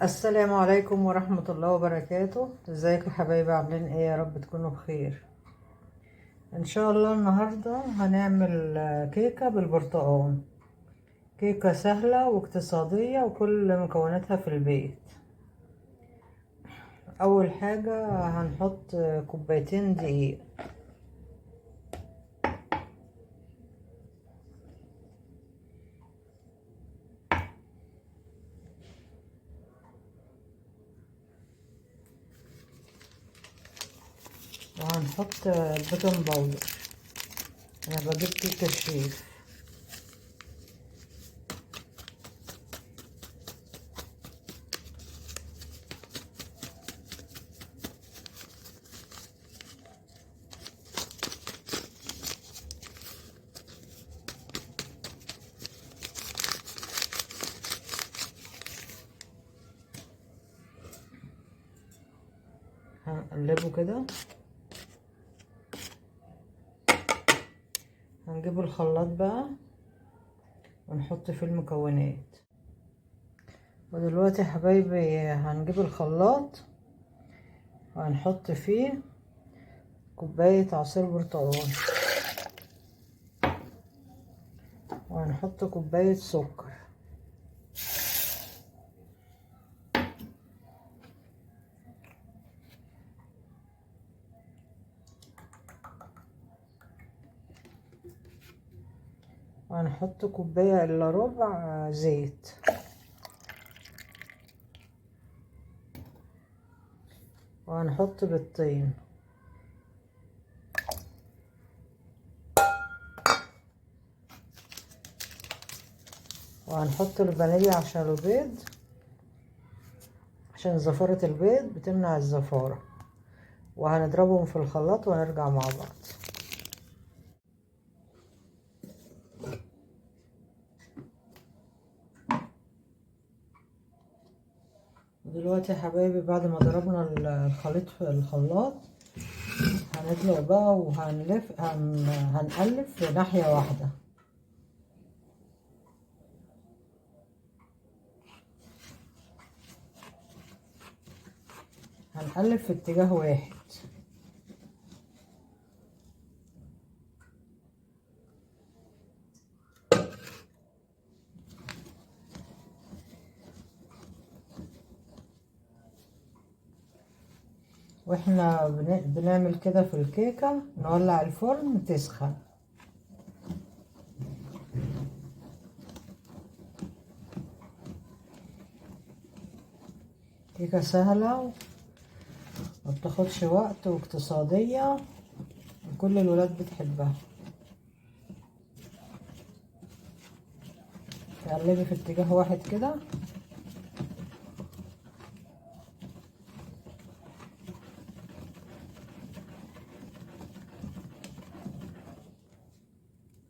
السلام عليكم ورحمة الله وبركاته. ازيكم يا حبايبي؟ عاملين ايه؟ يا رب تكونوا بخير. ان شاء الله النهاردة هنعمل كيكة بالبرتقال. كيكة سهلة واقتصادية وكل مكوناتها في البيت. اول حاجة هنحط كوبايتين دقيق، وهنحط بيكنج باودر. انا بجيب كيكة الشيف. هنقلبه كده. هنجيب الخلاط بقى ونحط فيه المكونات. ودلوقتي يا حبايبي هنجيب الخلاط وهنحط فيه كوباية عصير برتقال، وهنحط كوباية سكر، وهنحط كوباية الا ربع زيت، وهنحط بيضتين، وهنحط الفانيليا عشان البيض، عشان زفارة البيض بتمنع الزفارة. وهنضربهم في الخلاط ونرجع مع بعض. دلوقتي يا حبايبي بعد ما ضربنا الخليط في الخلاط هنطلع بقى هنقلب في ناحية واحدة. هنقلب في اتجاه واحد. واحنا بنعمل كده في الكيكة نولع الفرن تسخن. كيكة سهلة ما بتاخدش وقت واقتصادية وكل الولاد بتحبها. تقلبي في اتجاه واحد كده.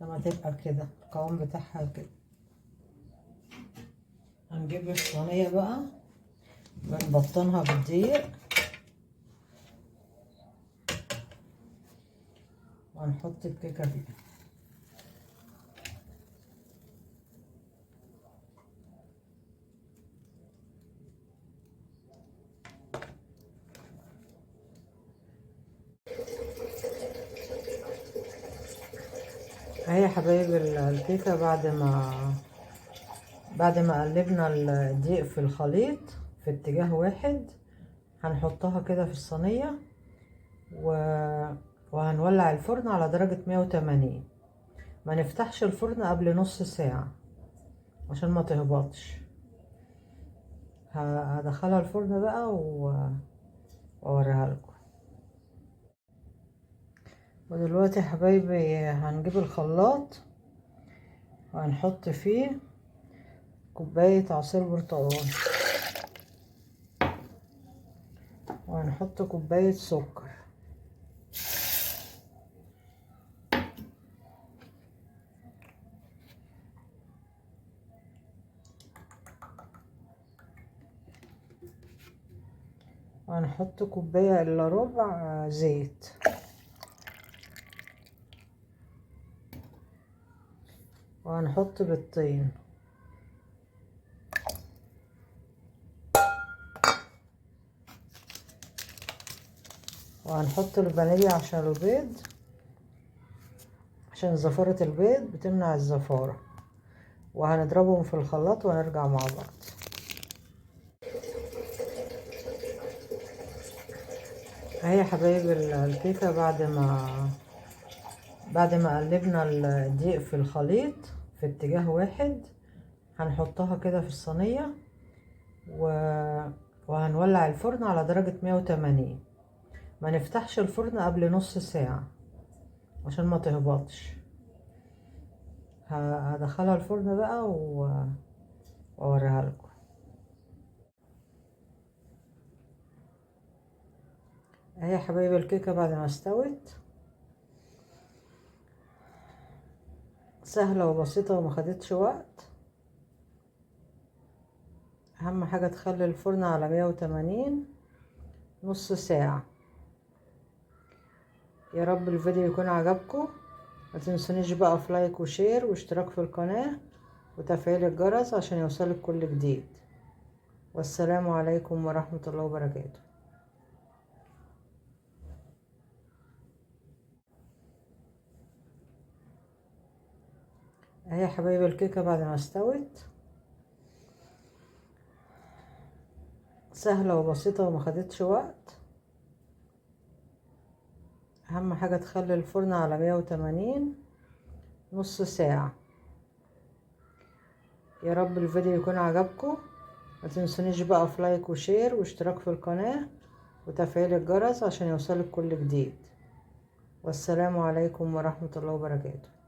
لما تبقى كده القوام بتاعها كده هنجيب الصينية بقى بنبطنها بالدقيق وهنحط الكيكة فيها. اهي يا حبايبي الكيكة بعد ما قلبنا الدقيق في الخليط في اتجاه واحد هنحطها كده في الصينية وهنولع الفرن على درجة 180. ما نفتحش الفرن قبل نص ساعة عشان ما تهبطش. هدخلها الفرن بقى واوريها لكم. ودلوقتي يا حبايبي هنجيب الخلاط وهنحط فيه كوباية عصير برتقال، وهنحط كوباية سكر، وهنحط كوباية الا ربع زيت، وهنحط بيضتين، وهنحط الفانيليا عشان البيض، عشان زفارة البيض بتمنع الزفارة، وهنضربهم في الخلاط ونرجع مع بعض. اهي يا حبايبي الكيكة بعد ما قلبنا الدقيق في الخليط في اتجاه واحد، هنحطها كده في الصينية وهنولع الفرن على درجة 180. ما نفتحش الفرن قبل نص ساعة عشان ما تهبطش. هدخلها الفرن بقى واوريها لكم. اهي يا حبايبي الكيكة بعد ما استوت، سهلة وبسيطة وما خدتش وقت. اهم حاجة تخلي الفرن على 180 نص ساعة. يا رب الفيديو يكون عجبكم. ما تنسونيش بقى في لايك وشير واشتراك في القناة وتفعيل الجرس عشان يوصلك كل جديد. والسلام عليكم ورحمة الله وبركاته. اهي يا حبايبي الكيكة بعد ما استوت، سهلة وبسيطة وما خدتش وقت. اهم حاجة تخلي الفرن على 180 نص ساعة. يا رب الفيديو يكون عجبكم. ما تنسونيش بقى في لايك وشير واشتراك في القناة وتفعيل الجرس عشان يوصلك كل جديد. والسلام عليكم ورحمة الله وبركاته.